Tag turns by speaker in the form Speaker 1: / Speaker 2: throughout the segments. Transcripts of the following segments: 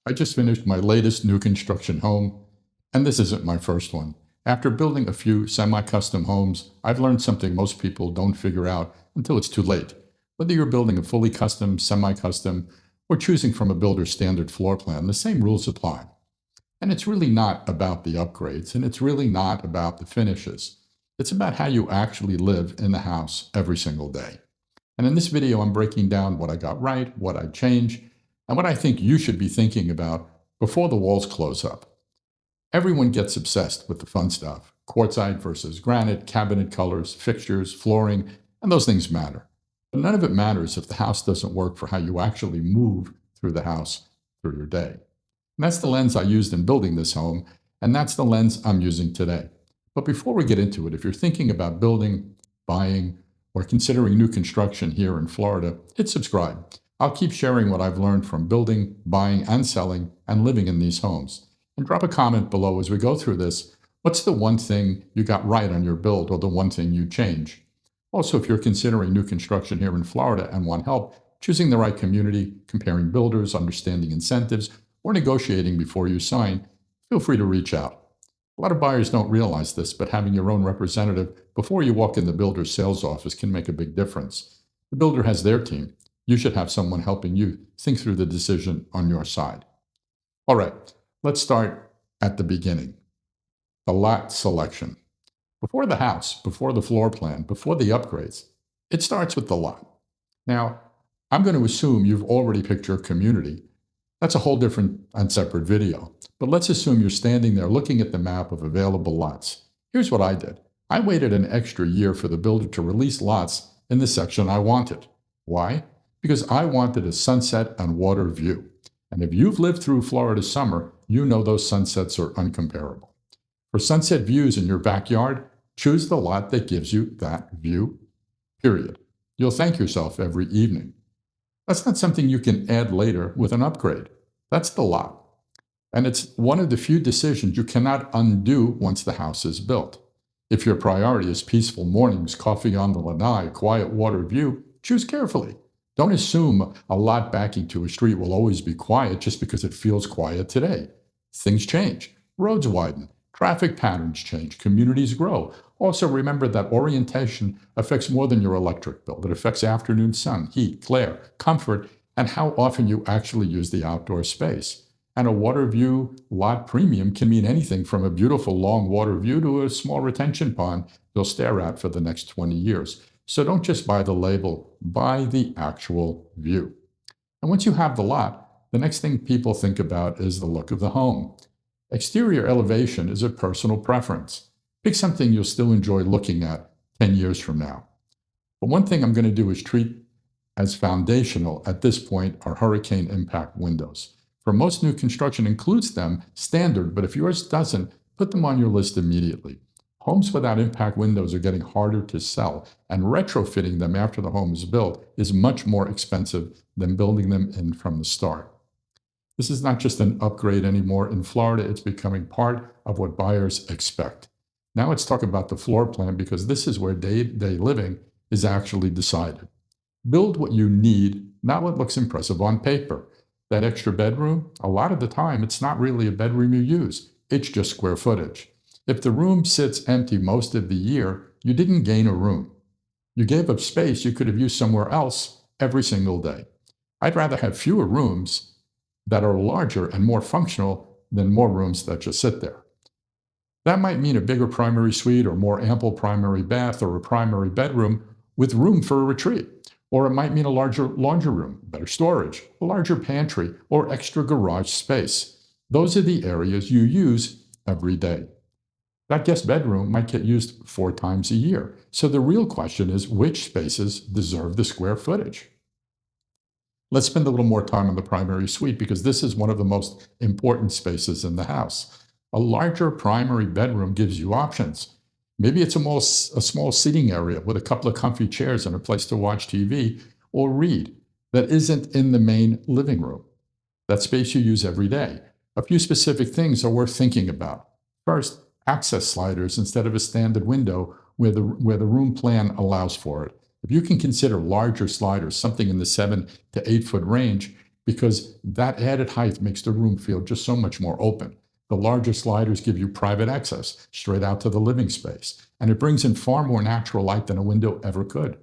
Speaker 1: I just finished my latest new construction home, and this isn't my first one. After building a few semi-custom homes, I've learned something most people don't figure out until it's too late. Whether you're building a fully custom, semi-custom, or choosing from a builder's standard floor plan, the same rules apply. And it's really not about the upgrades, and it's really not about the finishes. It's about how you actually live in the house every single day. And in this video, I'm breaking down what I got right, what I'd change, and what I think you should be thinking about before the walls close up. Everyone gets obsessed with the fun stuff: quartzite versus granite, cabinet colors, fixtures, flooring, and those things matter. But none of it matters if the house doesn't work for how you actually move through the house through your day. And that's the lens I used in building this home, and that's the lens I'm using today. But before we get into it, if you're thinking about building, buying, or considering new construction here in Florida, hit subscribe. I'll keep sharing what I've learned from building, buying, and selling, and living in these homes. And drop a comment below as we go through this. What's the one thing you got right on your build, or the one thing you change? Also, if you're considering new construction here in Florida and want help choosing the right community, comparing builders, understanding incentives, or negotiating before you sign, feel free to reach out. A lot of buyers don't realize this, but having your own representative before you walk in the builder's sales office can make a big difference. The builder has their team. You should have someone helping you think through the decision on your side. All right, let's start at the beginning. The lot selection. Before the house, before the floor plan, before the upgrades, it starts with the lot. Now, I'm going to assume you've already picked your community. That's a whole different and separate video. But let's assume you're standing there looking at the map of available lots. Here's what I did. I waited an extra year for the builder to release lots in the section I wanted. Why? Because I wanted a sunset and water view. And if you've lived through Florida summer, you know those sunsets are uncomparable. For sunset views in your backyard, choose the lot that gives you that view, period. You'll thank yourself every evening. That's not something you can add later with an upgrade. That's the lot. And it's one of the few decisions you cannot undo once the house is built. If your priority is peaceful mornings, coffee on the Lanai, quiet water view, choose carefully. Don't assume a lot backing to a street will always be quiet just because it feels quiet today. Things change. Roads widen. Traffic patterns change. Communities grow. Also remember that orientation affects more than your electric bill. It affects afternoon sun, heat, glare, comfort, and how often you actually use the outdoor space. And a water view lot premium can mean anything from a beautiful long water view to a small retention pond you'll stare at for the next 20 years. So don't just buy the label, buy the actual view. And once you have the lot, the next thing people think about is the look of the home. Exterior elevation is a personal preference. Pick something you'll still enjoy looking at 10 years from now. But one thing I'm going to do is treat as foundational at this point are hurricane impact windows. For most new construction includes them standard, but if yours doesn't, put them on your list immediately. Homes without impact windows are getting harder to sell, and retrofitting them after the home is built is much more expensive than building them in from the start. This is not just an upgrade anymore. In Florida, it's becoming part of what buyers expect. Now let's talk about the floor plan, because this is where day-to-day living is actually decided. Build what you need, not what looks impressive on paper. That extra bedroom, a lot of the time, it's not really a bedroom you use. It's just square footage. If the room sits empty most of the year, you didn't gain a room. You gave up space you could have used somewhere else every single day. I'd rather have fewer rooms that are larger and more functional than more rooms that just sit there. That might mean a bigger primary suite or more ample primary bath or a primary bedroom with room for a retreat. Or it might mean a larger laundry room, better storage, a larger pantry, or extra garage space. Those are the areas you use every day. That guest bedroom might get used 4 times a year. So the real question is, which spaces deserve the square footage? Let's spend a little more time on the primary suite, because this is one of the most important spaces in the house. A larger primary bedroom gives you options. Maybe it's a small seating area with a couple of comfy chairs and a place to watch TV or read that isn't in the main living room. That space you use every day. A few specific things are worth thinking about. First, access sliders instead of a standard window where the room plan allows for it. If you can consider larger sliders, something in the 7 to 8 foot range, because that added height makes the room feel just so much more open. The larger sliders give you private access straight out to the living space, and it brings in far more natural light than a window ever could.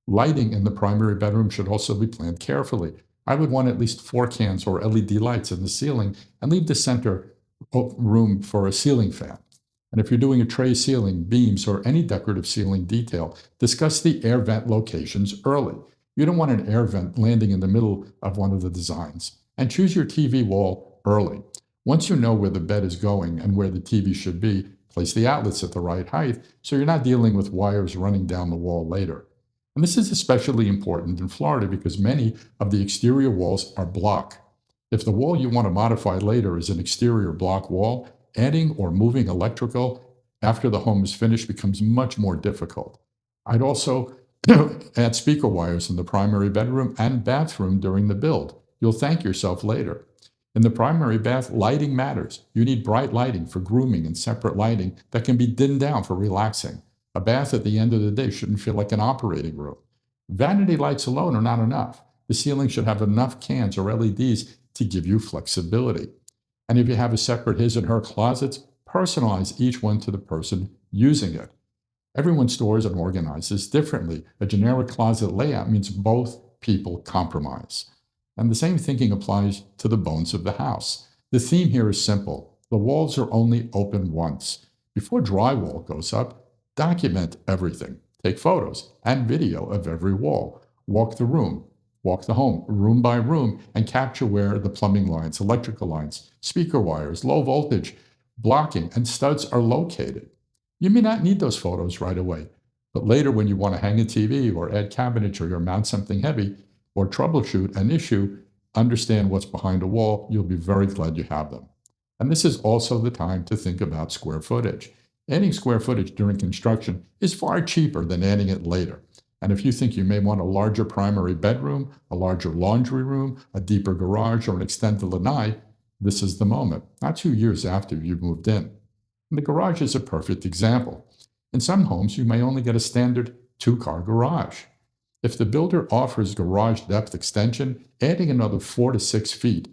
Speaker 1: Lighting in the primary bedroom should also be planned carefully. I would want at least 4 cans or LED lights in the ceiling and leave the center room for a ceiling fan. And if you're doing a tray ceiling, beams, or any decorative ceiling detail, discuss the air vent locations early. You don't want an air vent landing in the middle of one of the designs. And choose your TV wall early. Once you know where the bed is going and where the TV should be, place the outlets at the right height so you're not dealing with wires running down the wall later. And this is especially important in Florida because many of the exterior walls are block. If the wall you want to modify later is an exterior block wall, adding or moving electrical after the home is finished becomes much more difficult. I'd also add speaker wires in the primary bedroom and bathroom during the build. You'll thank yourself later. In the primary bath, lighting matters. You need bright lighting for grooming and separate lighting that can be dimmed down for relaxing. A bath at the end of the day shouldn't feel like an operating room. Vanity lights alone are not enough. The ceiling should have enough cans or LEDs to give you flexibility. And if you have a separate his and her closets, personalize each one to the person using it. Everyone stores and organizes differently. A generic closet layout means both people compromise. And the same thinking applies to the bones of the house. The theme here is simple. The walls are only open once. Before drywall goes up, document everything. Take photos and video of every wall. Walk the room. Walk the home, room by room, and capture where the plumbing lines, electrical lines, speaker wires, low voltage, blocking, and studs are located. You may not need those photos right away, but later when you want to hang a TV or add cabinetry or mount something heavy or troubleshoot an issue, understand what's behind a wall, you'll be very glad you have them. And this is also the time to think about square footage. Adding square footage during construction is far cheaper than adding it later. And if you think you may want a larger primary bedroom, a larger laundry room, a deeper garage, or an extended lanai, this is the moment, not 2 years after you've moved in. And the garage is a perfect example. In some homes, you may only get a standard 2-car garage. If the builder offers garage depth extension, adding another 4 to 6 feet,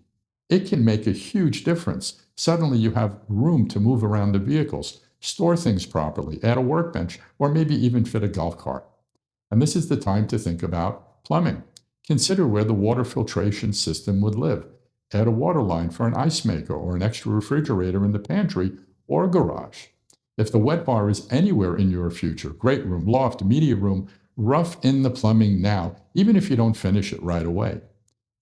Speaker 1: it can make a huge difference. Suddenly you have room to move around the vehicles, store things properly, add a workbench, or maybe even fit a golf cart. And this is the time to think about plumbing. Consider where the water filtration system would live. Add a water line for an ice maker or an extra refrigerator in the pantry or garage. If the wet bar is anywhere in your future, great room, loft, media room, rough in the plumbing now, even if you don't finish it right away.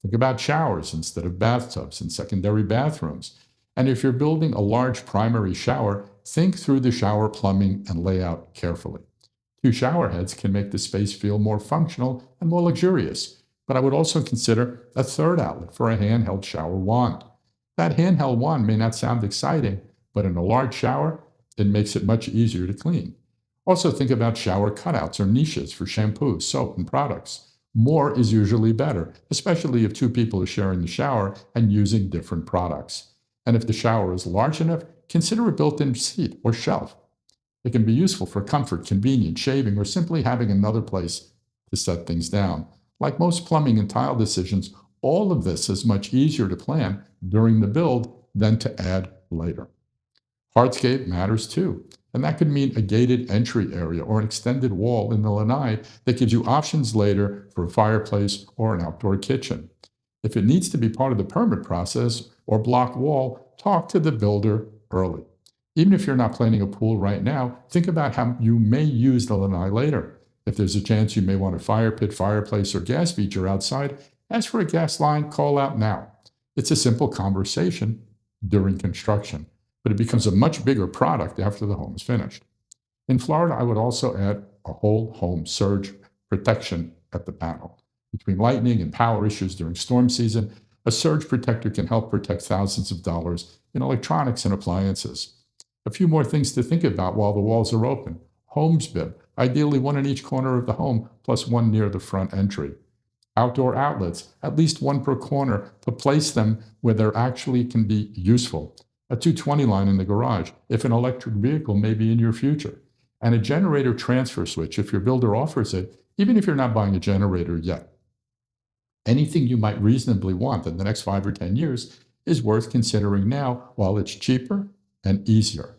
Speaker 1: Think about showers instead of bathtubs and secondary bathrooms. And if you're building a large primary shower, think through the shower plumbing and layout carefully. 2 shower heads can make the space feel more functional and more luxurious, but I would also consider a 3rd outlet for a handheld shower wand. That handheld wand may not sound exciting, but in a large shower, it makes it much easier to clean. Also think about shower cutouts or niches for shampoo, soap, and products. More is usually better, especially if 2 people are sharing the shower and using different products. And if the shower is large enough, consider a built-in seat or shelf. It can be useful for comfort, convenience, shaving, or simply having another place to set things down. Like most plumbing and tile decisions, all of this is much easier to plan during the build than to add later. Hardscape matters too, and that could mean a gated entry area or an extended wall in the lanai that gives you options later for a fireplace or an outdoor kitchen. If it needs to be part of the permit process or block wall, talk to the builder early. Even if you're not planning a pool right now, think about how you may use the lanai later. If there's a chance you may want a fire pit, fireplace, or gas feature outside, ask for a gas line, call out now. It's a simple conversation during construction, but it becomes a much bigger product after the home is finished. In Florida, I would also add a whole home surge protection at the panel. Between lightning and power issues during storm season, a surge protector can help protect thousands of dollars in electronics and appliances. A few more things to think about while the walls are open. Homes bib, ideally 1 in each corner of the home, plus 1 near the front entry. Outdoor outlets, at least 1 per corner, to place them where they actually can be useful. A 220 line in the garage, if an electric vehicle may be in your future. And a generator transfer switch if your builder offers it, even if you're not buying a generator yet. Anything you might reasonably want in the next 5 or 10 years is worth considering now while it's cheaper and easier.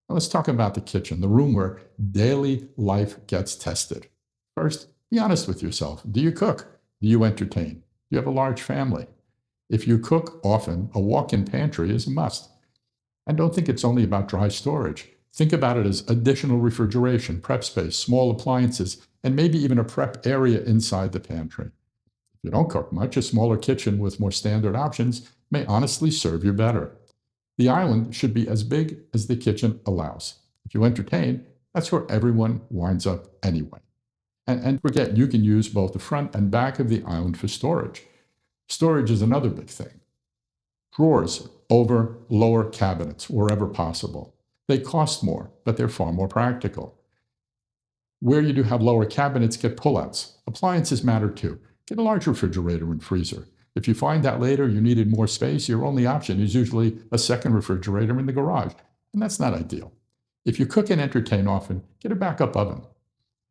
Speaker 1: Now let's talk about the kitchen, the room where daily life gets tested. First, be honest with yourself. Do you cook? Do you entertain? Do you have a large family? If you cook often, a walk-in pantry is a must. And don't think it's only about dry storage. Think about it as additional refrigeration, prep space, small appliances, and maybe even a prep area inside the pantry. If you don't cook much, a smaller kitchen with more standard options may honestly serve you better. The island should be as big as the kitchen allows. If you entertain, that's where everyone winds up anyway. And forget, you can use both the front and back of the island for storage. Storage is another big thing. Drawers over lower cabinets wherever possible. They cost more, but they're far more practical. Where you do have lower cabinets, get pullouts. Appliances matter too. Get a large refrigerator and freezer. If you find out later you needed more space, your only option is usually a second refrigerator in the garage, and that's not ideal. If you cook and entertain often, get a backup oven.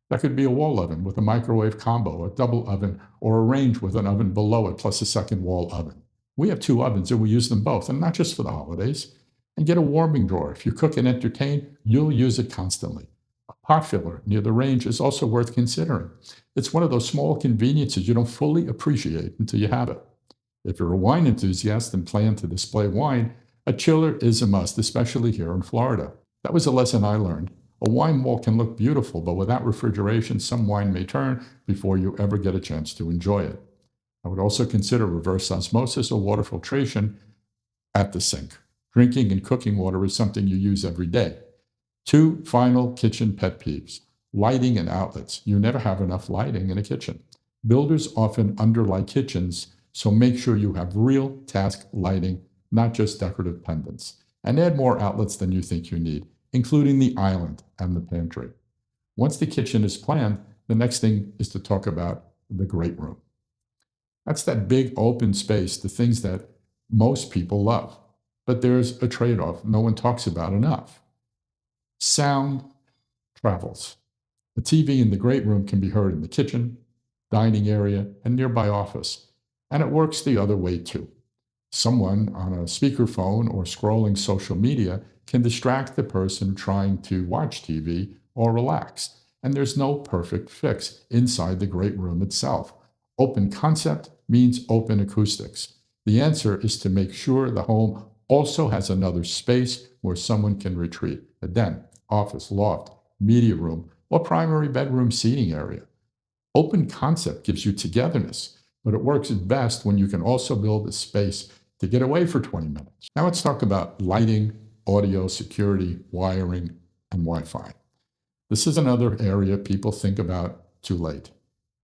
Speaker 1: That could be a wall oven with a microwave combo, a double oven, or a range with an oven below it plus a second wall oven. We have 2 ovens and we use them both, and not just for the holidays. And get a warming drawer. If you cook and entertain, you'll use it constantly. A pot filler near the range is also worth considering. It's one of those small conveniences you don't fully appreciate until you have it. If you're a wine enthusiast and plan to display wine, a chiller is a must, especially here in Florida. That was a lesson I learned. A wine wall can look beautiful, but without refrigeration, some wine may turn before you ever get a chance to enjoy it. I would also consider reverse osmosis or water filtration at the sink. Drinking and cooking water is something you use every day. 2 final kitchen pet peeves. Lighting and outlets. You never have enough lighting in a kitchen. Builders often underlight kitchens, so make sure you have real task lighting, not just decorative pendants. And add more outlets than you think you need, including the island and the pantry. Once the kitchen is planned, the next thing is to talk about the great room. That's that big open space, the things that most people love. But there's a trade-off no one talks about enough. Sound travels. The TV in the great room can be heard in the kitchen, dining area, and nearby office. And it works the other way too. Someone on a speakerphone or scrolling social media can distract the person trying to watch TV or relax. And there's no perfect fix inside the great room itself. Open concept means open acoustics. The answer is to make sure the home also has another space where someone can retreat. A den, office, loft, media room, or primary bedroom seating area. Open concept gives you togetherness, but it works best when you can also build a space to get away for 20 minutes. Now let's talk about lighting, audio, security, wiring, and Wi-Fi. This is another area people think about too late.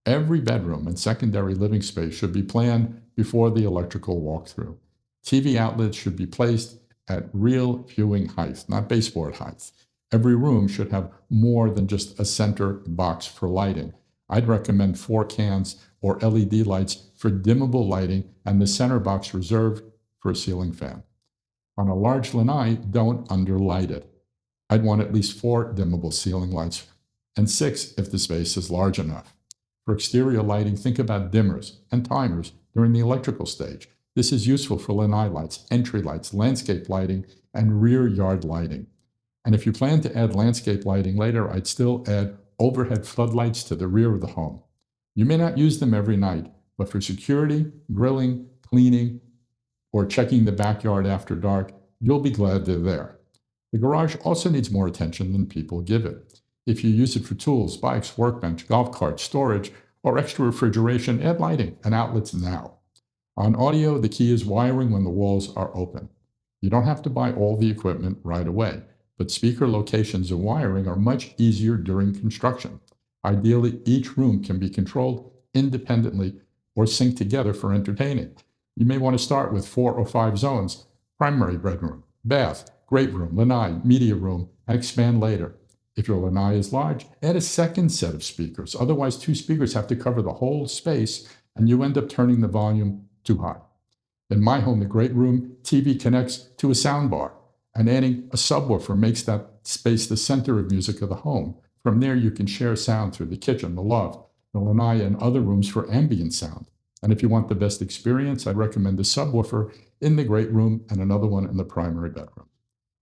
Speaker 1: Every bedroom and secondary living space should be planned before the electrical walkthrough. TV outlets should be placed at real viewing height, not baseboard height. Every room should have more than just a center box for lighting. I'd recommend 4 cans or LED lights for dimmable lighting and the center box reserved for a ceiling fan. On a large lanai, don't underlight it. I'd want at least 4 dimmable ceiling lights and 6 if the space is large enough. For exterior lighting, think about dimmers and timers during the electrical stage. This is useful for lanai lights, entry lights, landscape lighting, and rear yard lighting. And if you plan to add landscape lighting later, I'd still add overhead floodlights to the rear of the home. You may not use them every night, but for security, grilling, cleaning, or checking the backyard after dark, you'll be glad they're there. The garage also needs more attention than people give it. If you use it for tools, bikes, workbench, golf carts, storage, or extra refrigeration, add lighting and outlets now. On audio, the key is wiring when the walls are open. You don't have to buy all the equipment right away, but speaker locations and wiring are much easier during construction. Ideally, each room can be controlled independently or synced together for entertaining. You may want to start with 4 or 5 zones: primary bedroom, bath, great room, lanai, media room, and expand later. If your lanai is large, add a second set of speakers. Otherwise, 2 speakers have to cover the whole space, and you end up turning the volume too high. In my home, the great room TV connects to a soundbar, and adding a subwoofer makes that space the center of music of the home. From there, you can share sound through the kitchen, the loft, the lanai, and other rooms for ambient sound. And if you want the best experience, I'd recommend a subwoofer in the great room and another one in the primary bedroom.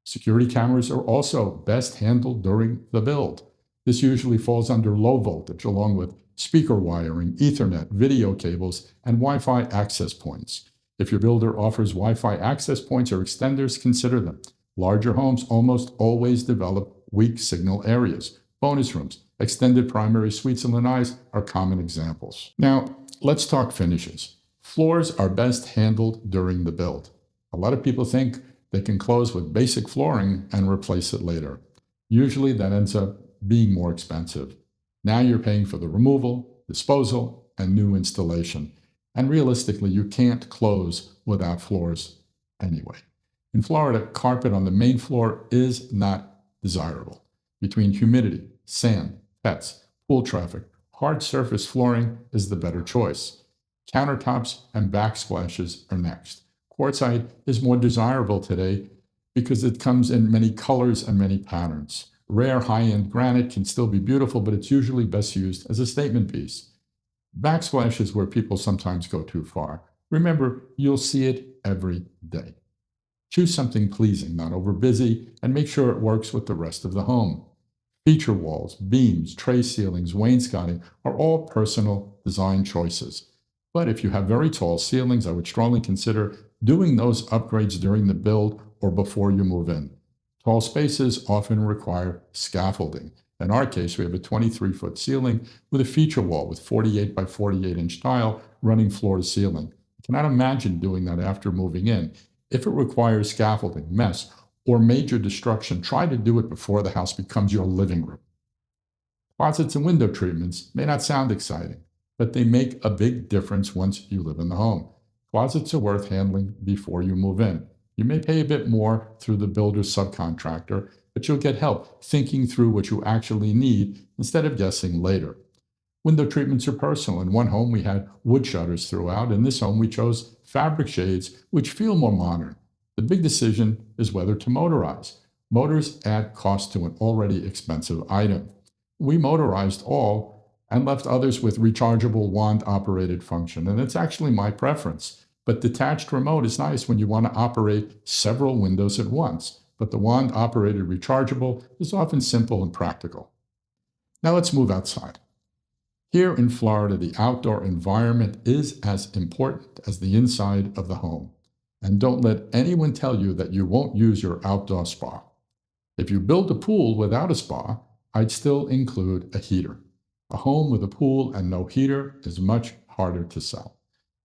Speaker 1: Security cameras are also best handled during the build. This usually falls under low voltage, along with speaker wiring, Ethernet, video cables, and Wi-Fi access points. If your builder offers Wi-Fi access points or extenders, consider them. Larger homes almost always develop weak signal areas. Bonus rooms, extended primary suites, and lanais are common examples. Now, let's talk finishes. Floors are best handled during the build. A lot of people think they can close with basic flooring and replace it later. Usually that ends up being more expensive. Now you're paying for the removal, disposal, and new installation. And realistically, you can't close without floors anyway. In Florida, carpet on the main floor is not desirable. Between humidity, sand, pets, pool traffic, hard surface flooring is the better choice. Countertops and backsplashes are next. Quartzite is more desirable today because it comes in many colors and many patterns. Rare high-end granite can still be beautiful, but it's usually best used as a statement piece. Backsplash is where people sometimes go too far. Remember, you'll see it every day. Choose something pleasing, not over busy, and make sure it works with the rest of the home. Feature walls, beams, tray ceilings, wainscoting are all personal design choices. But if you have very tall ceilings, I would strongly consider doing those upgrades during the build or before you move in. Tall spaces often require scaffolding. In our case, we have a 23-foot ceiling with a feature wall with 48 by 48 inch tile running floor to ceiling. I cannot imagine doing that after moving in. If it requires scaffolding, mess, or major destruction, try to do it before the house becomes your living room. Closets and window treatments may not sound exciting, but they make a big difference once you live in the home. Closets are worth handling before you move in. You may pay a bit more through the builder's subcontractor, but you'll get help thinking through what you actually need instead of guessing later. Window treatments are personal. In one home, we had wood shutters throughout. In this home, we chose fabric shades, which feel more modern. The big decision is whether to motorize. Motors add cost to an already expensive item. We motorized all and left others with rechargeable wand-operated function, and it's actually my preference. But detached remote is nice when you want to operate several windows at once, but the wand-operated rechargeable is often simple and practical. Now let's move outside. Here in Florida, the outdoor environment is as important as the inside of the home. And don't let anyone tell you that you won't use your outdoor spa. If you build a pool without a spa, I'd still include a heater. A home with a pool and no heater is much harder to sell.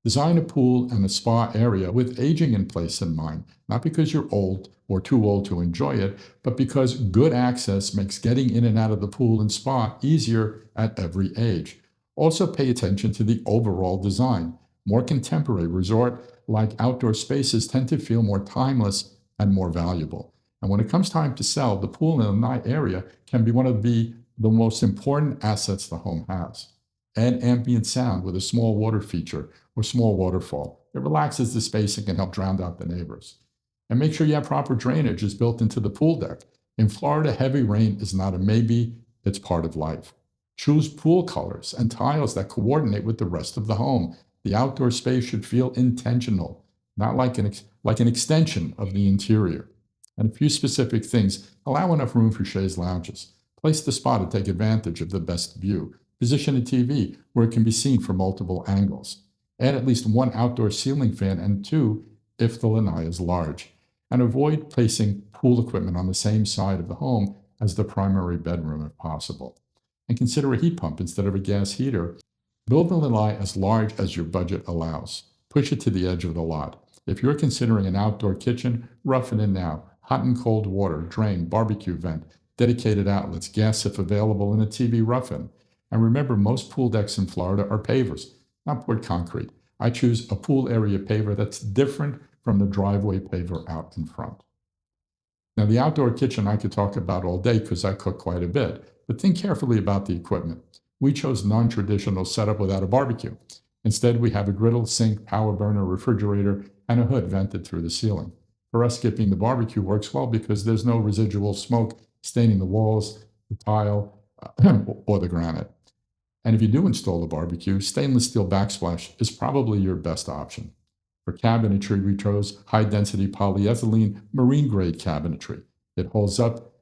Speaker 1: Design a pool and a spa area with aging in place in mind, not because you're old or too old to enjoy it, but because good access makes getting in and out of the pool and spa easier at every age. Also pay attention to the overall design. More contemporary resort-like outdoor spaces tend to feel more timeless and more valuable. And when it comes time to sell, the pool in a night area can be one of the most important assets the home has. Add ambient sound with a small water feature or small waterfall. It relaxes the space and can help drown out the neighbors. And make sure you have proper drainage is built into the pool deck. In Florida, heavy rain is not a maybe, it's part of life. Choose pool colors and tiles that coordinate with the rest of the home. The outdoor space should feel intentional, not like an extension of the interior. And a few specific things: allow enough room for chaise lounges. Place the spa to take advantage of the best view. Position a TV where it can be seen from multiple angles. Add at least one outdoor ceiling fan and two if the lanai is large. And avoid placing pool equipment on the same side of the home as the primary bedroom if possible. And consider a heat pump instead of a gas heater. Build the lanai as large as your budget allows. Push it to the edge of the lot. If you're considering an outdoor kitchen, roughen it now. Hot and cold water, drain, barbecue vent, dedicated outlets, gas if available, and a TV rough-in. And remember, most pool decks in Florida are pavers, not poured concrete. I choose a pool area paver that's different from the driveway paver out in front. Now, the outdoor kitchen I could talk about all day because I cook quite a bit, but think carefully about the equipment. We chose non-traditional setup without a barbecue. Instead, we have a griddle, sink, power burner, refrigerator, and a hood vented through the ceiling. For us, skipping the barbecue works well because there's no residual smoke staining the walls, the tile, or the granite. And if you do install a barbecue, stainless steel backsplash is probably your best option. For cabinetry, we chose high-density polyethylene marine-grade cabinetry. It holds up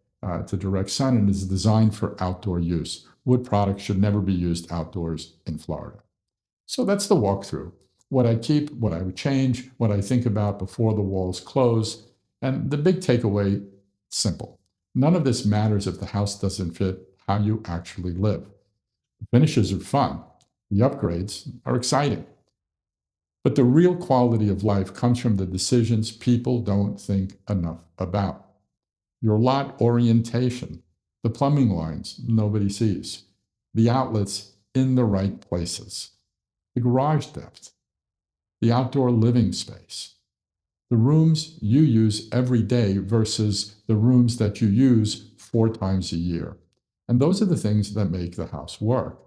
Speaker 1: to direct sun and is designed for outdoor use. Wood products should never be used outdoors in Florida. So that's the walkthrough. What I keep, what I would change, what I think about before the walls close. And the big takeaway, simple. None of this matters if the house doesn't fit how you actually live. The finishes are fun. The upgrades are exciting. But the real quality of life comes from the decisions people don't think enough about. Your lot orientation, the plumbing lines nobody sees, the outlets in the right places, the garage depth, the outdoor living space, the rooms you use every day versus the rooms that you use 4 times a year. And those are the things that make the house work.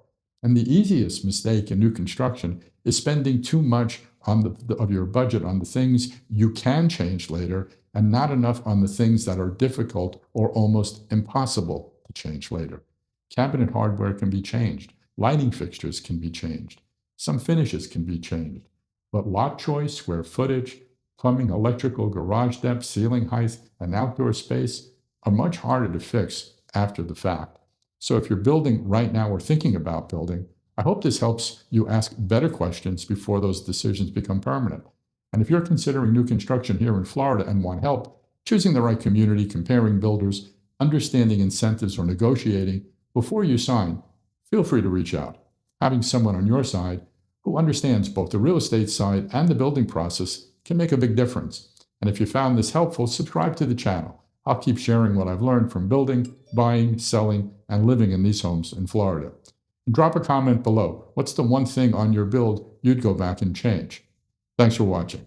Speaker 1: And the easiest mistake in new construction is spending too much of your budget on the things you can change later and not enough on the things that are difficult or almost impossible to change later. Cabinet hardware can be changed. Lighting fixtures can be changed. Some finishes can be changed. But lot choice, square footage, plumbing, electrical, garage depth, ceiling height, and outdoor space are much harder to fix after the fact. So if you're building right now or thinking about building, I hope this helps you ask better questions before those decisions become permanent. And if you're considering new construction here in Florida and want help choosing the right community, comparing builders, understanding incentives, or negotiating before you sign, feel free to reach out. Having someone on your side who understands both the real estate side and the building process can make a big difference. And if you found this helpful, subscribe to the channel. I'll keep sharing what I've learned from building, buying, selling, and living in these homes in Florida. And drop a comment below. What's the one thing on your build you'd go back and change? Thanks for watching.